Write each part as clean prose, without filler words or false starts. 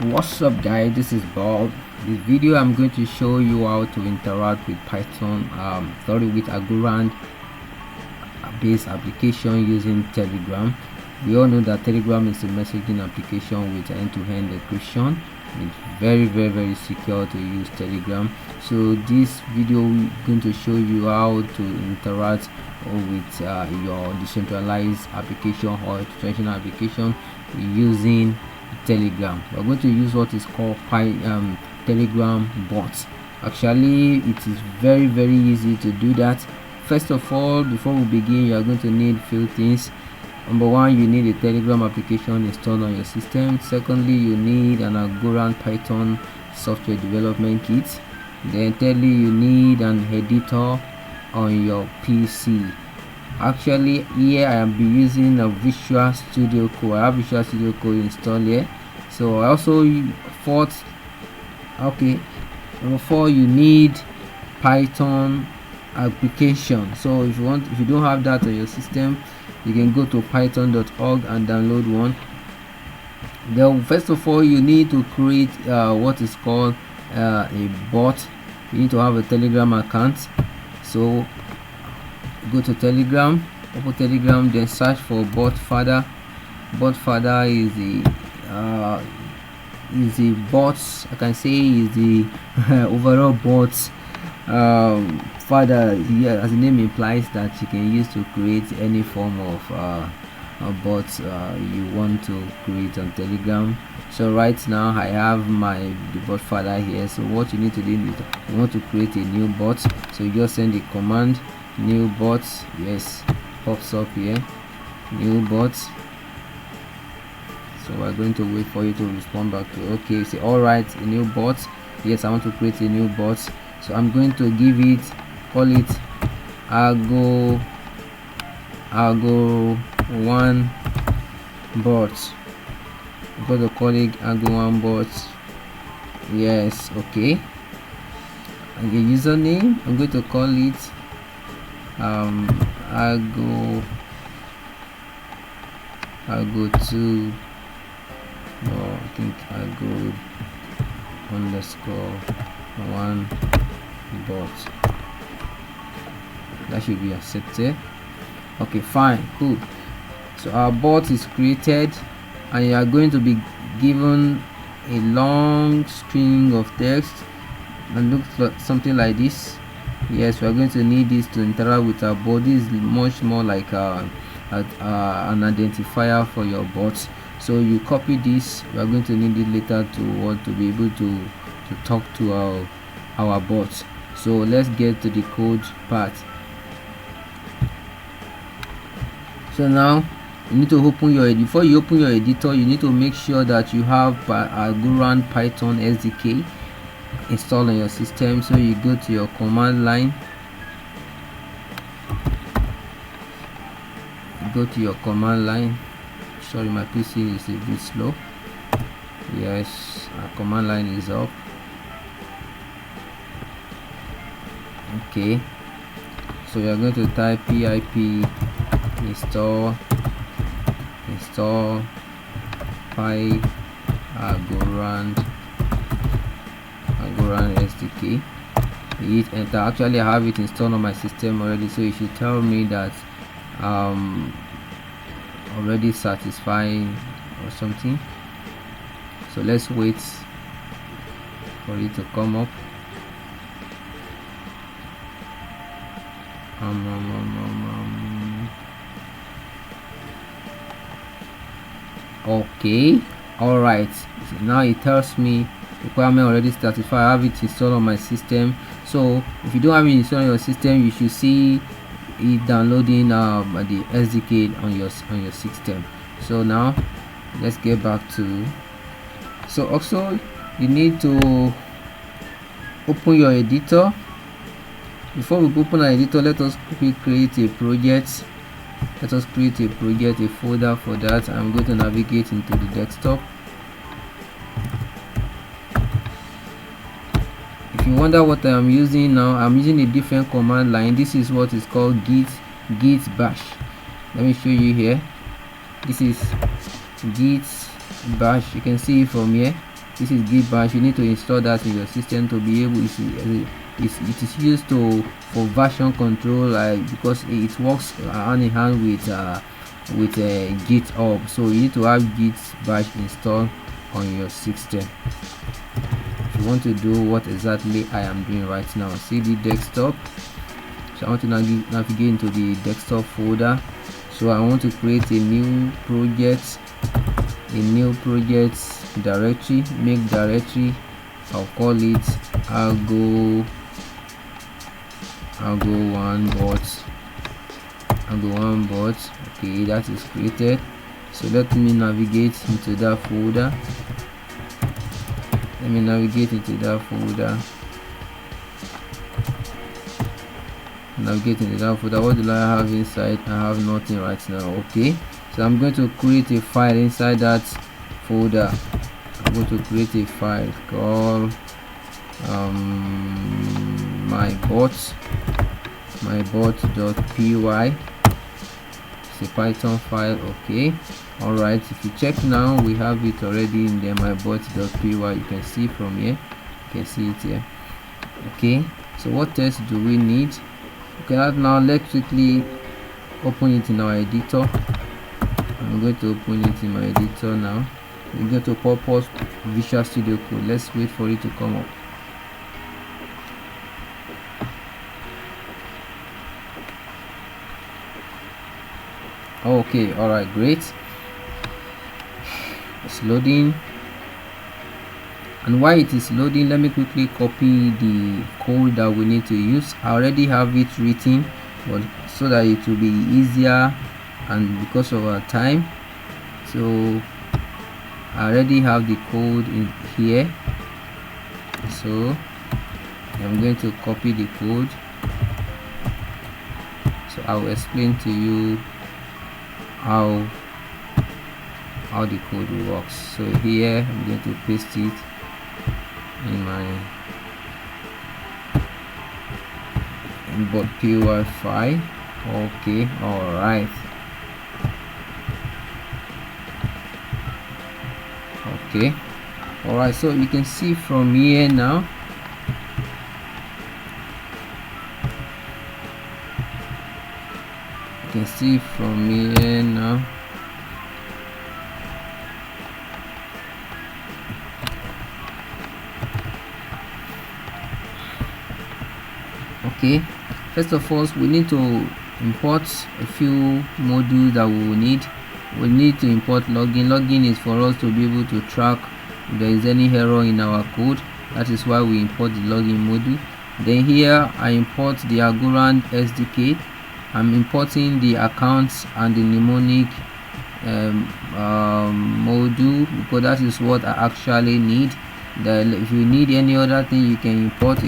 What's up guys, this is Bob. This video I'm going to show you how to interact with Python with Algorand based application using Telegram. We all know that Telegram is a messaging application with end-to-end encryption. It's very secure to use Telegram. So this video is going to show you how to interact with your decentralized application or traditional application using Telegram. We're going to use what is called Telegram bots. Actually, it is very easy to do that. First of all, before we begin, you are going to need few things. Number one, you need a Telegram application installed on your system. Secondly, you need an Algorand Python software development kit. Then thirdly, you need an editor on your PC. Actually, here I am using a Visual Studio Code. I have Visual Studio Code installed here. So I also number four, you need Python application. So if you don't have that on your system, you can go to python.org and download one. Then first of all, you need to create what is called a bot. You need to have a Telegram account. So go to Telegram, open Telegram, then search for botfather. Botfather is the bots, I can say is the overall bots father. Yeah, as the name implies, that you can use to create any form of bots you want to create on Telegram. So right now I have the bot father here. So what you need to do is you want to create a new bot. So you just send the command new bot. Yes, pops up here, new bot. So we're going to wait for you to respond back to okay. Say all right, a new bot. Yes, I want to create a new bot. So I'm going to call it Algo1 bot. I'm going to call it Algo1 bot. Yes, okay. And the username, I'm going to call it Algo2. No, I think Algo_1 bot. That should be accepted. Okay, fine, cool. So our bot is created, and you are going to be given a long string of text and looks like something like this. Yes, we are going to need this to interact with our bot. This is much more like an identifier for your bot. So you copy this. We are going to need it later to be able to talk to our bot. So let's get to the code part. So now you need to before you open your editor, you need to make sure that you have Algorand Python SDK installed on your system. So you go to your command line, sorry, my PC is a bit slow. Yes, our command line is up. Okay, so we are going to type pip install Algorand SDK. Hit enter. Actually, I have it installed on my system already, so it should tell me that already satisfying or something. So let's wait for it to come up. Okay, all right. So now it tells me requirement already satisfied. I have it installed on my system. So if you don't have it installed on your system, you should see it downloading the SDK on your system. So now let's get back to. So also you need to open your editor. Before we open our editor, let us quickly create a project. A folder for that. I'm going to navigate into the desktop. If you wonder what I'm using now, I'm using a different command line. This is what is called git bash. Let me show you here. This is git bash. You can see it from here. this is git bash. You need to install that in your system to be able to it is used for version control, like because it works hand in hand with GitHub. So you need to have git bash installed on your system if you want to do what exactly I am doing right now. CD desktop. So I want to navigate into the desktop folder. So I want to create a new project directory, make directory. I'll call it Algo1 bot. Okay, that is created. So let me navigate into that folder. What do I have inside? I have nothing right now. Okay, so I'm going to create a file inside that folder. I'm going to create a file called mybot.py. It's a Python file. Okay, all right, if you check now, we have it already in there, mybot.py. you can see from here, you can see it here. Okay, so what else do we need? Okay, now let's quickly open it in our editor. I'm going to open it in my editor now. We go to purpose Visual Studio Code. Let's wait for it to come up. Okay, all right, great. It's loading, and while it is loading, let me quickly copy the code that we need to use. I already have it written, but so that it will be easier and because of our time, so I already have the code in here. So I'm going to copy the code. So I will explain to you how the code works. So here I'm going to paste it in my .py file. Okay, all right. Okay, all right. So you can see from here now. You can see from here now. Okay, first of all, we need to import a few modules that we will need. We need to import login. Login is for us to be able to track if there is any error in our code. That is why we import the login module. Then here I import the Algorand SDK. I'm importing the accounts and the mnemonic module, because that is what I actually need. If you need any other thing, you can import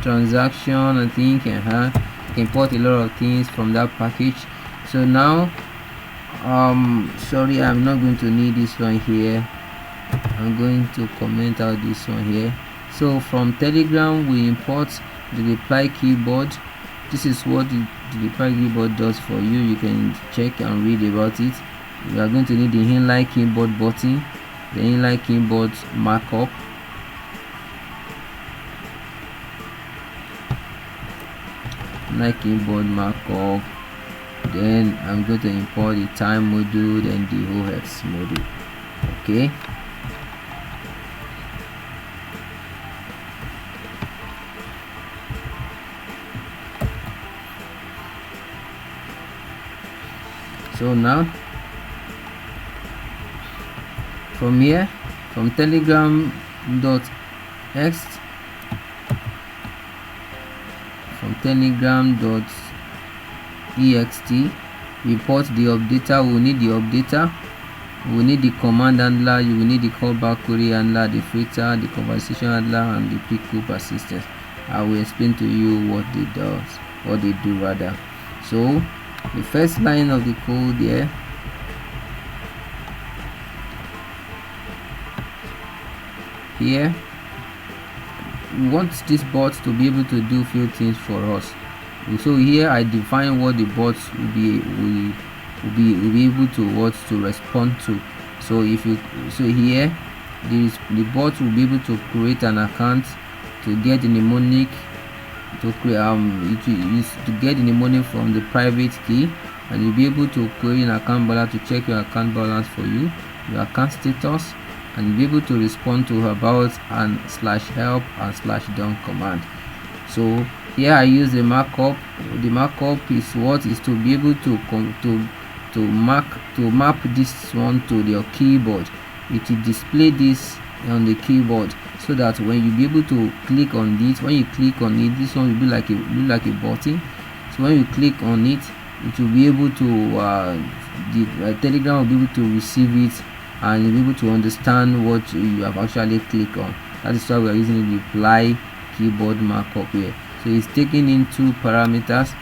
transaction, I think. You can import a lot of things from that package. So now sorry, I'm not going to need this one here. I'm going to comment out this one here. So from Telegram we import the reply keyboard. This is what the reply keyboard does for you. You can check and read about it. We are going to need the inline keyboard button, the inline keyboard markup, then I'm going to import the time module, then the OS module. Okay, so now from here, from telegram.x, from telegram.ext, import the updater. We will need the updater, we will need the command handler, you will need the callback query handler, the filter, the conversation handler, and the pick persistence. I will explain to you what they do rather. So the first line of the code here, we want this bot to be able to do few things for us. So here I define what the bots will be able to respond to. So here the bot will be able to create an account to get the mnemonic to create to get the mnemonic from the private key, and you'll be able to query an account balance to check your account balance for you, your account status, and you'll be able to respond to about and /help and /done command. So here I use the markup. The markup is what is to be able to map this one to your keyboard. It will display this on the keyboard, so that when you be able to click on this, when you click on it, this one will be like a button. So when you click on it, it will be able to the Telegram will be able to receive it, and you'll be able to understand what you have actually clicked on. That is why we are using the reply keyboard markup here. So it's taking in two parameters,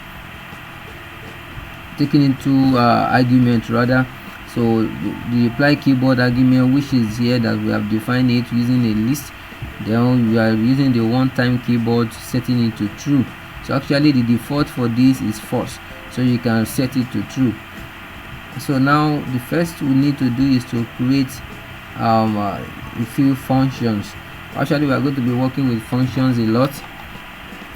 taking into argument rather. So the reply keyboard argument, which is here, that we have defined it using a list. Then we are using the one-time keyboard, setting it to true. So actually the default for this is false, so you can set it to true. So now the first we need to do is to create a few functions. Actually we are going to be working with functions a lot.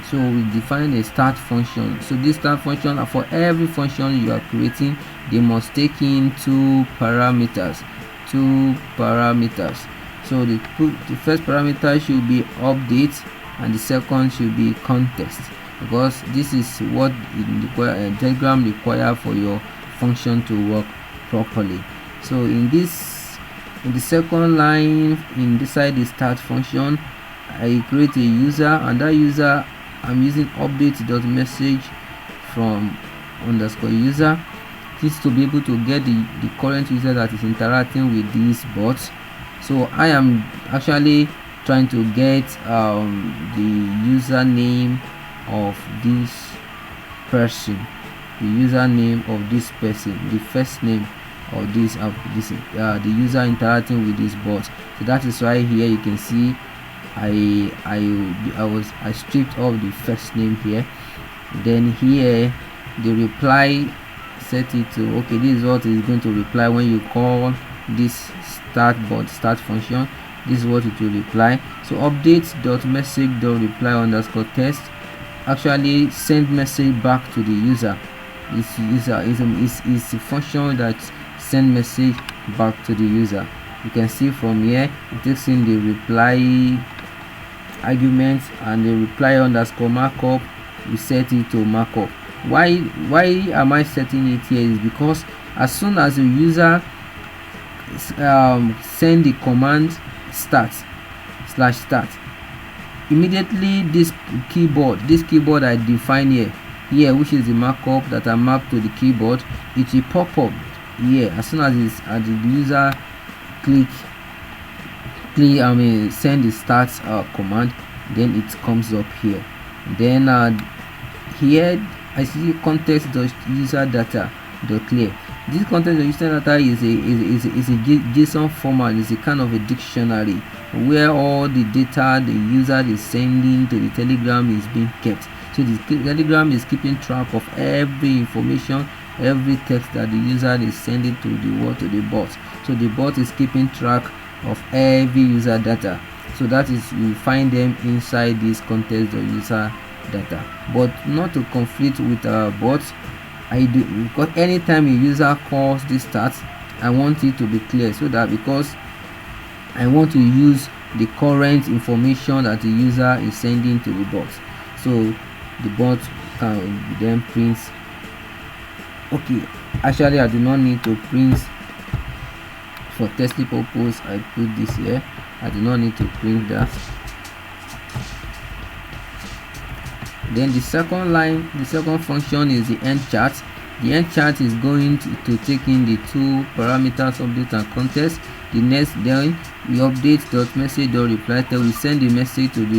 So we define a start function. So this start function, for every function you are creating, they must take in two parameters. So the first parameter should be update, and the second should be context, because this is what Telegram require for your function to work properly. So in the second line, inside the start function, I create a user, and that user I'm using update.message from _user. This to be able to get the current user that is interacting with these bots. So I am actually trying to get the username of this person, the first name of the user interacting with this bot. So that is why here you can see I stripped off the first name here. Then here the reply, set it to okay, this is what is going to reply when you call this start function. This is what it will reply. So update.message.reply _ test actually send message back to the user. This user is a function that send message back to the user. You can see from here it takes in the reply argument, and the reply _ markup, we set it to markup. Why am I setting it here is because as soon as the user send the command start, immediately this keyboard I define here, which is the markup that I mapped to the keyboard, it will pop up here as soon as the user send the start command, then it comes up here. Then here I see context.userdata.clear. This context.userdata is a JSON format. It's a kind of a dictionary where all the data the user is sending to the Telegram is being kept. So the Telegram is keeping track of every information, every text that the user is sending to the bot. So the bot is keeping track of every user data. So that is, you find them inside this context.user data, but not to conflict with our bots. I do, because anytime a user calls this start, I want it to be clear, so that because I want to use the current information that the user is sending to the bot, so the bot can then print. Okay, actually I do not need to print for testing purpose. I put this here. I do not need to print that. Then the second line, the second function is the end chart. The end chart is going to take in the two parameters, update and context. The next, then we update.message.reply, we send the message to the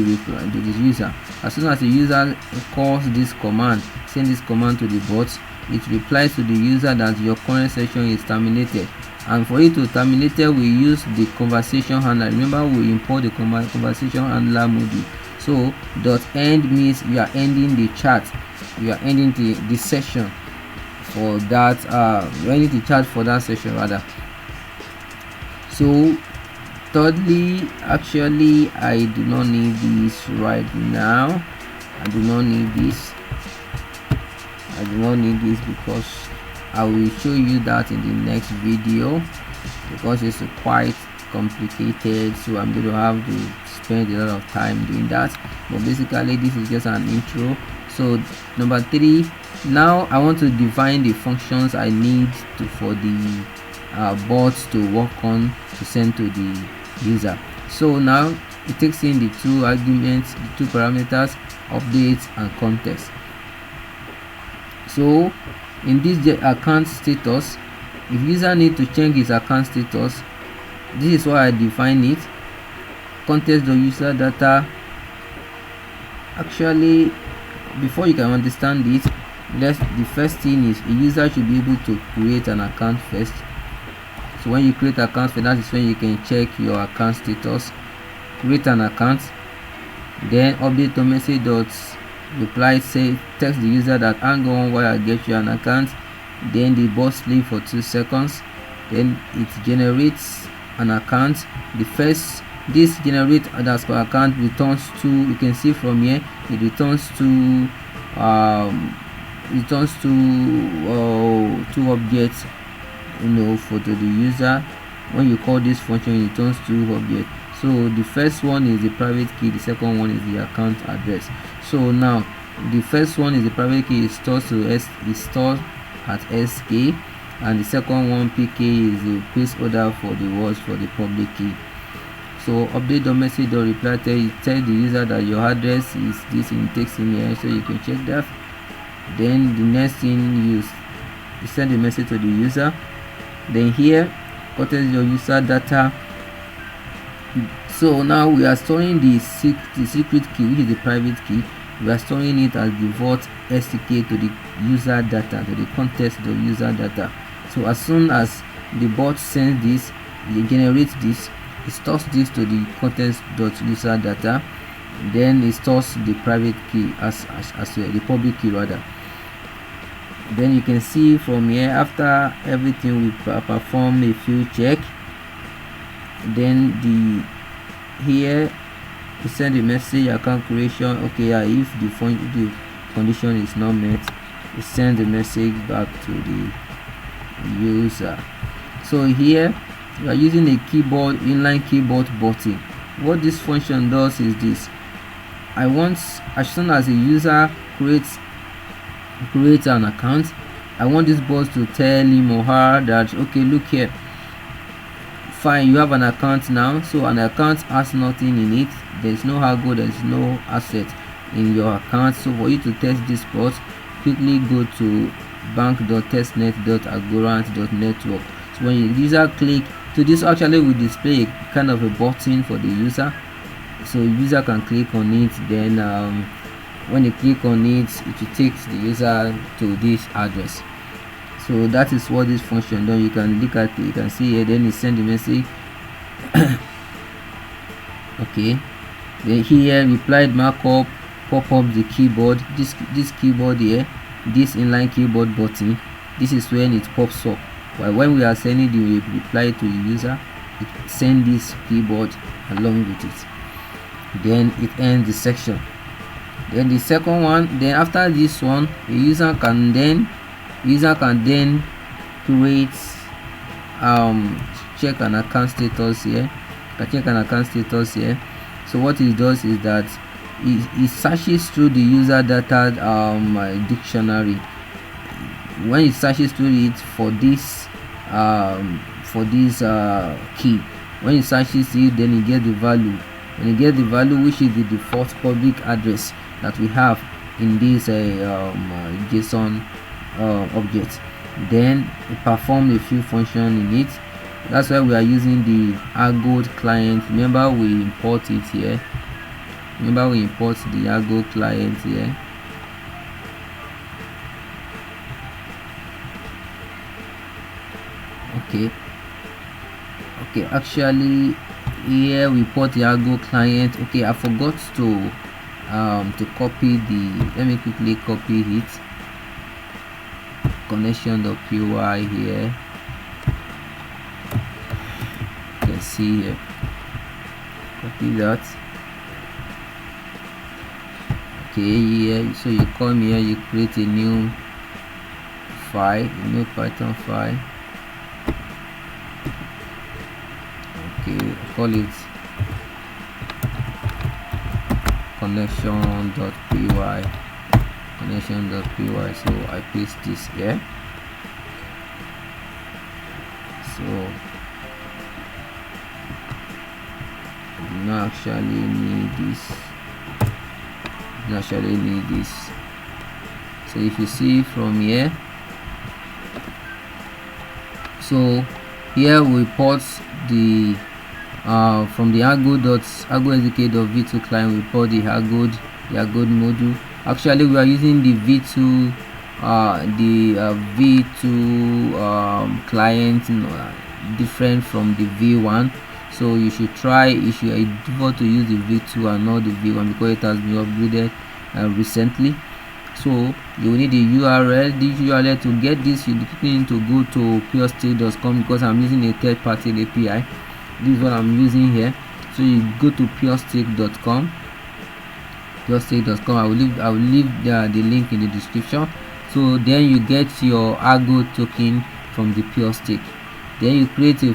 user. As soon as the user calls this command, send this command to the bot, it replies to the user that your current session is terminated. And for it to terminate it, we use the conversation handler. Remember, we import the conversation handler module. So .end means you are ending the chat, you are ending the session for that ending the chat for that session rather. So Thirdly, actually I do not need this right now. I do not need this. Because I will show you that in the next video, because it's quite complicated, so I'm going to have to spend a lot of time doing that. But basically this is just an intro. So number 3, now I want to define the functions I need for the bots to work on to send to the user. So now it takes in the 2 arguments, the 2 parameters, updates and context. So in this account status, if user need to change his account status, this is why I define it. Context.user data. Actually, before you can understand it, the first thing is a user should be able to create an account first. So when you create account first, that is when you can check your account status. Create an account, then update to message dot reply, say text the user that hang on while I get you an account. Then the bot sleep for 2 seconds, then it generates an account. This generate underscore account returns to, you can see from here, it returns to 2 objects, for the user. When you call this function, it returns 2 objects. So the first one is the private key, the second one is the account address. So now the first one is the private key, is stored at SK, and the second one, PK, is the placeholder for the words for the public key. So update the message or reply, tell the user that your address is this in text in here, so you can check that. Then the next thing, you send the message to the user. Then here, context your user data. So now we are storing the secret key, which is the private key. We are storing it as the vault STK to the user data, to the context of user data. So as soon as the bot sends this, it generates this, it stores this to the context.user data, then it stores the private key as well, the public key rather. Then you can see from here, after everything we perform a few check, then here we send a message, account creation. Okay, if the condition is not met, we send the message back to the user. So here we are using a keyboard, inline keyboard button. What this function does is this: as soon as a user creates an account, I want this bot to tell him or her that, okay, look here, fine, you have an account now. So an account has nothing in it, there's no algo, there's no asset in your account. So for you to test this bot, quickly go to bank.testnet.algorand.network. So when the user click to this, actually will display a kind of a button for the user, so user can click on it. Then when you click on it, it will take the user to this address. So that is what this function does. You can look at it, you can see here, then it send the message. Okay, then here replied markup, pop up the keyboard, this keyboard here, this inline keyboard button, this is when it pops up. While when we are sending the reply to the user, it send this keyboard along with it. Then it ends the section. Then the second one, then after this one, the user can then create check an account status here. So what it does is that it searches through the user data dictionary. When it searches through it for this key, when it searches it, then it gets the value. When you get the value, which is the default public address that we have in this JSON object, then we perform a few functions in it. That's why we are using the Algorand client. Remember we import it here. Remember we import the Algorand client here. Okay, actually here we put the Algorand client. Okay, I forgot to copy let me quickly copy it. Connection.py here. You can see here. copy that. Okay, here, so you come here, you create a new file, a new Python file. Okay, call it connection.py. So I paste this here. So I do not actually need this. So if you see from here, so here we port the from the argo.sdk.v2 client, we port the argo module. Actually we are using the v2 client, different from the v1. So you should default to use the v2 and not the v1 because it has been upgraded recently. So you will need the URL. This URL, to get this, you need to go to purestack.com because I'm using a third-party API. This is what I'm using here. So you go to purestack.com. I will leave the link in the description. So then you get your Argo token from the Purestack. Then you create the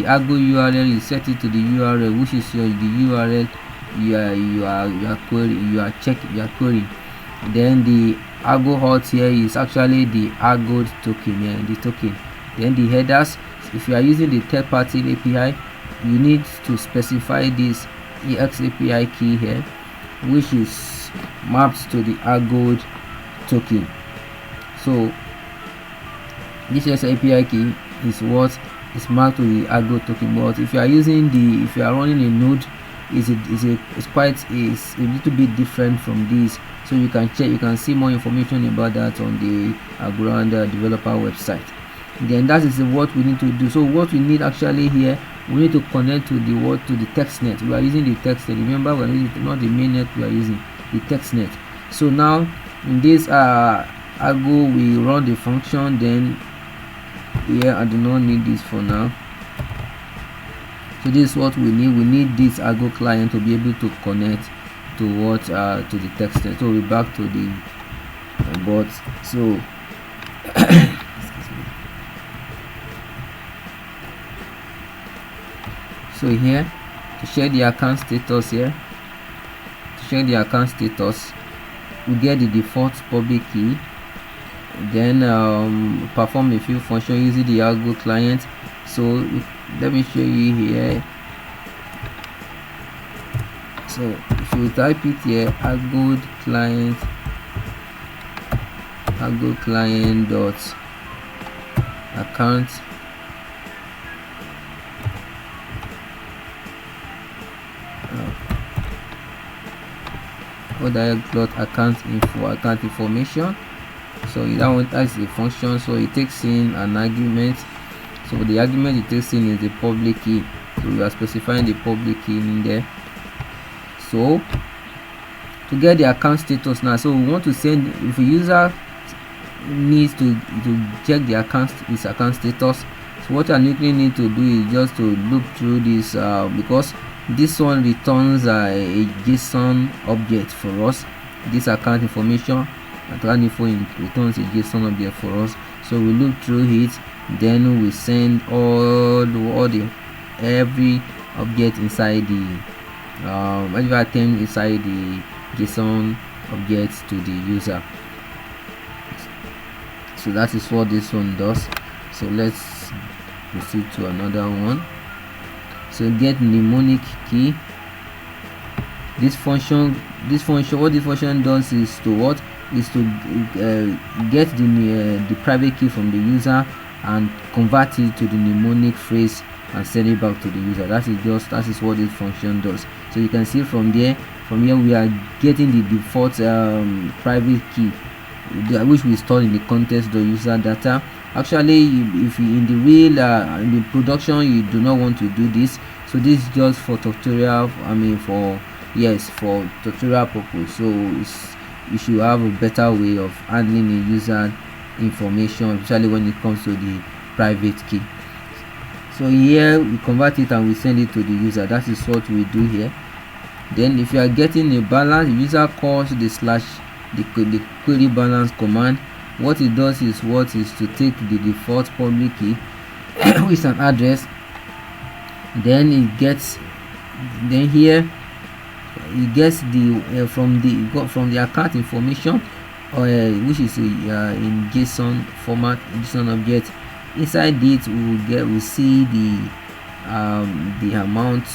Argo URL. You set it to the URL, which is the URL you are querying. Then the Argo hot here is actually the Argo token, the token. Then the headers, if you are using the third-party API, you need to specify this EX API key here, which is mapped to the Argo token. So this EX API key is what is marked to the Argo token. But if you are running a node, it's a little bit different from this. So you can check, you can see more information about that on the Algorand developer website. Then that is what we need to do. So what we need actually here, we need to connect to the testnet. We are using the testnet. Remember, we are using not the mainnet, we are using the testnet. So now in this Argo, we run the function. Then here I do not need this for now. So this is what we need. We need this Argo client to be able to connect to the testnet. So we're back to the bot. So so here, to share the account status we get the default public key. Then perform a few functions using the Argo client. So let me show you here. So if you type it here, Argo client dot account, account information. So that's the function. So it takes in an argument. So the argument it takes in is the public key. So we are specifying the public key in there. So to get the account status now, so we want to send, if a user needs to check the account status, so what I need to do is just to look through this because this one returns a JSON object for us. This account information returns a JSON object for us. So we look through it, then we send every object inside the every item inside the JSON object to the user. So that is what this one does. So let's proceed to another one. So get mnemonic key. This function what the function does is to get the private key from the user and convert it to the mnemonic phrase and send it back to the user. That is what this function does. So you can see from here we are getting the default private key which we store in the context.user data. Actually, if you in the real in the production you do not want to do this, so this is just for tutorial, for tutorial purpose. So you should have a better way of handling the user information, especially when it comes to the private key. So here we convert it and we send it to the user. That is what we do here. Then if you are getting a balance, the user calls the query balance command. What it does is to take the default public key with an address. Then here it gets from the account information, which is in JSON format, JSON object. Inside it we'll see the amount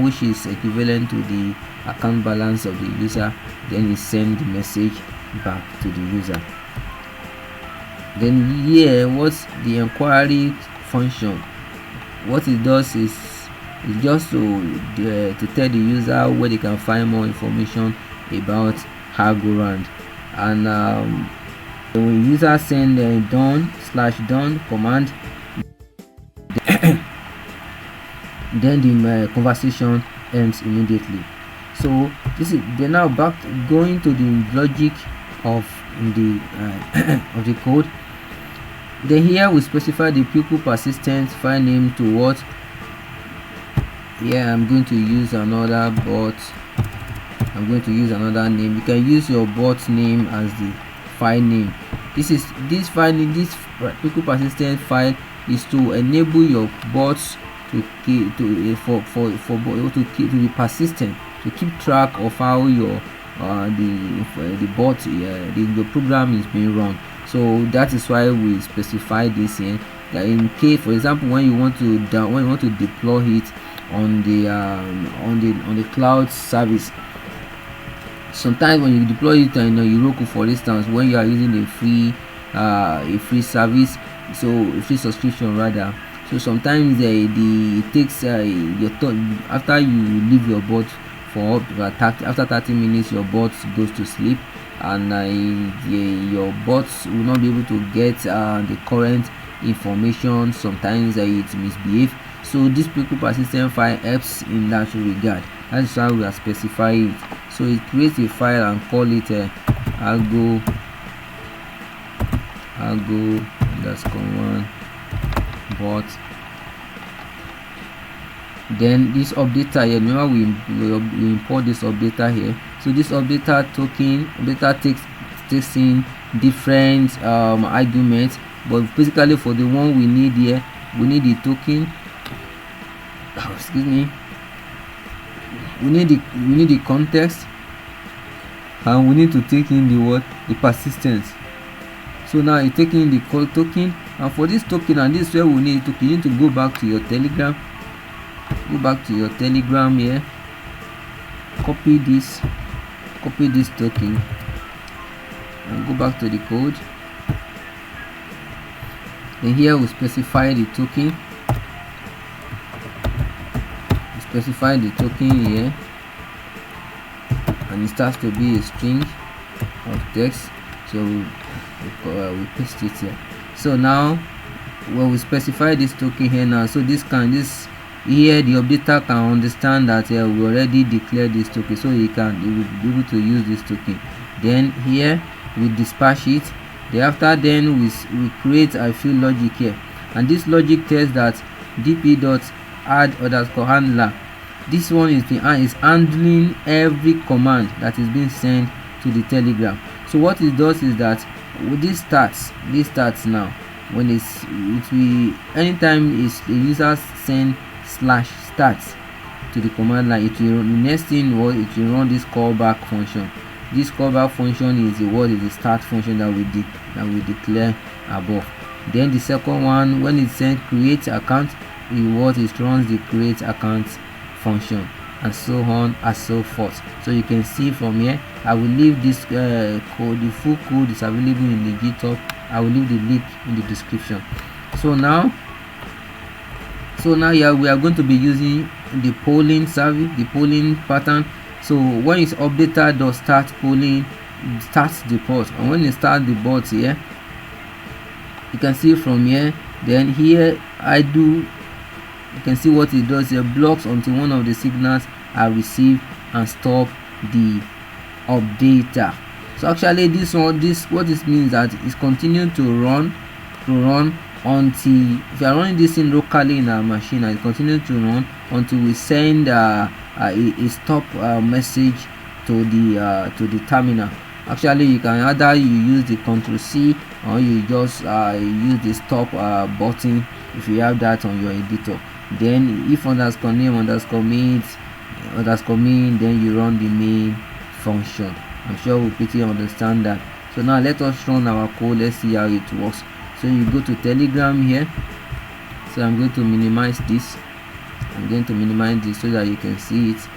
which is equivalent to the account balance of the user. Then it sends the message back to the user. Then here, what's the inquiry function? What it does is just to tell the user where they can find more information about Algorand. And when user send done/done command, then the conversation ends immediately. So they're now going to the logic of the of the code. Then here we specify the pupil persistent file name to what. Here I'm going to use another bot. I'm going to use another name. You can use your bot name as the file name. This pupil persistent file is to enable your bots to be persistent, to keep track of how your your program is being run. So that is why we specify this here. That in case, for example, when you want to deploy it on the cloud service, sometimes when you deploy it in Heroku, for instance, when you are using a free service, so a free subscription rather. So sometimes it takes after you leave your bot for after 30 minutes, your bot goes to sleep, and your bots will not be able to get the current information. Sometimes it misbehaves. So this pupil persistent file helps in that regard. That's why we are specifying it. So it creates a file and call it algo_1 bot. Then this updater here, remember we import this updater here. So this updater takes in different arguments, but basically for the one we need here, we need the token. Excuse me. We need the context, and we need to take in the persistence. So now you take in the token, and for this token, and this is where we need to, you need to go back to your Telegram. Go back to your Telegram here. Copy this token, and go back to the code. And here we specify the token. Specify the token here, and it starts to be a string of text. So we paste it here. So now when we specify this token here now, so here the updater can understand that we already declared this token, so he will be able to use this token. Then here we dispatch it. Thereafter, then we create a few logic here, and this logic tells that dp.add_handler. This one is handling every command that is being sent to the Telegram. So what it does is that with this starts now, when anytime the user send /start to the command line, it will run, the next thing it will run this callback function. This callback function is the start function that we declare above. Then the second one, when it sends create account, it runs the create account function, and so on and so forth. So you can see from here, I will leave this code, the full code is available in the GitHub. I will leave the link in the description. So now here we are going to be using the polling service, the polling pattern. So when it's updated does start polling, it starts the bot, and when it starts the bot here, you can see from here. Then here you can see what it does here, blocks until one of the signals are received and stop the updater. So actually what this means that it's continuing to run until, if you are running this in locally in our machine, and it continue to run until we send a stop message to the terminal. Actually, you can either use the Ctrl+C or you just use the stop button if you have that on your editor. Then if underscore name underscore means underscore mean, then you run the main function. I'm sure we pretty understand that. So now let us run our code. Let's see how it works. So you go to Telegram here. So I'm going to minimize this. I'm going to minimize this so that you can see it.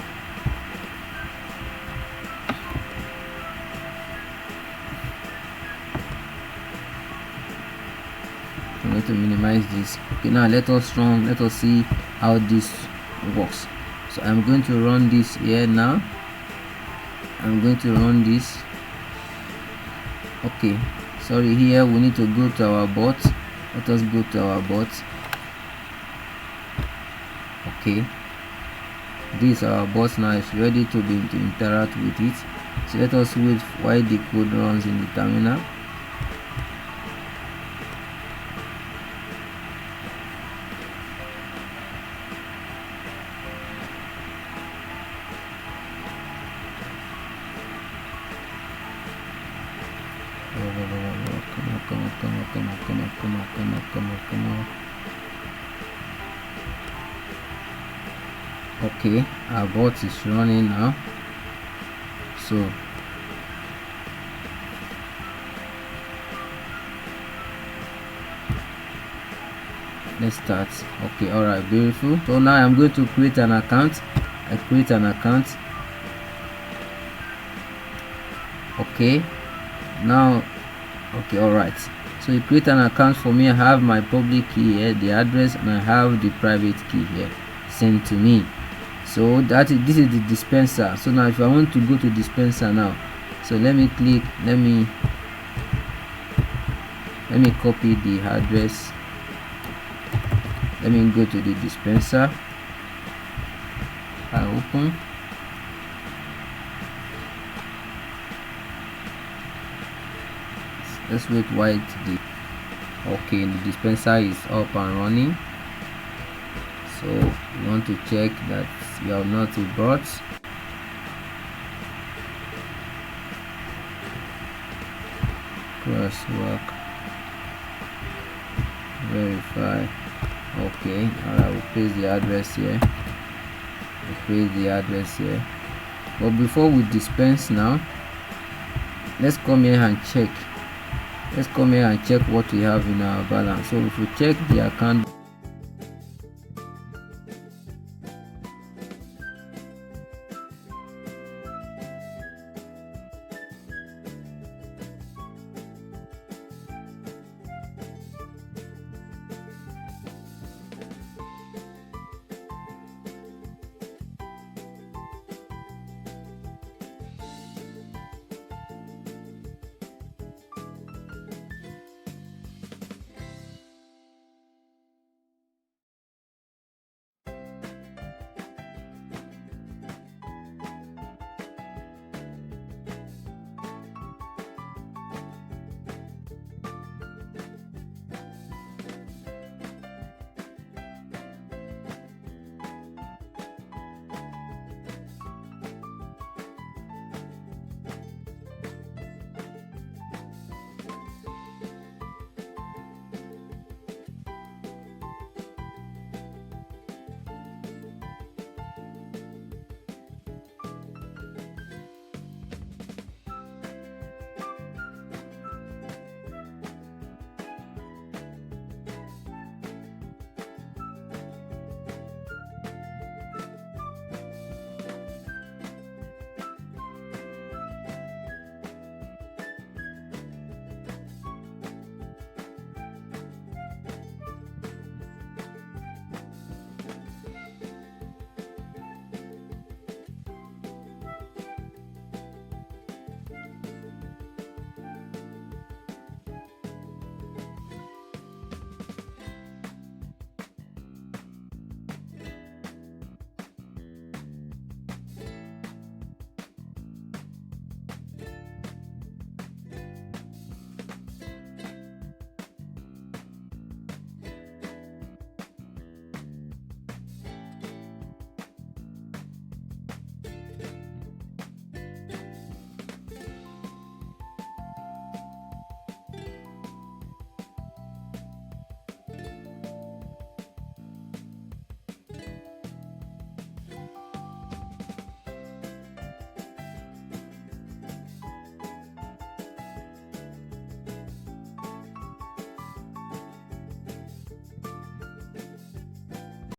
I'm going to minimize this. Okay, now let us run. Let us see how this works. So I'm going to run this here now. I'm going to run this. Okay, sorry, here we need to go to our bot. Let us go to our bot. Okay, this our bot now is ready to interact with it. So let us wait while the code runs in the terminal. Come on. Okay, our bot is running now. So let's start. Okay, all right, beautiful. So now I'm going to create an account. I create an account. Okay, now, okay, all right. So you create an account for me. I have my public key here, the address, and I have the private key here sent to me. So this is the dispenser. So now if I want to go to dispenser now, so let me click, let me copy the address. Let me go to the dispenser. I open. Let's wait while okay, the dispenser is up and running. So you want to check that you have not bought. Crosswalk, verify. Okay, alright, we'll paste the address here. But before we dispense now, let's come here and check. What we have in our balance. So if we check the account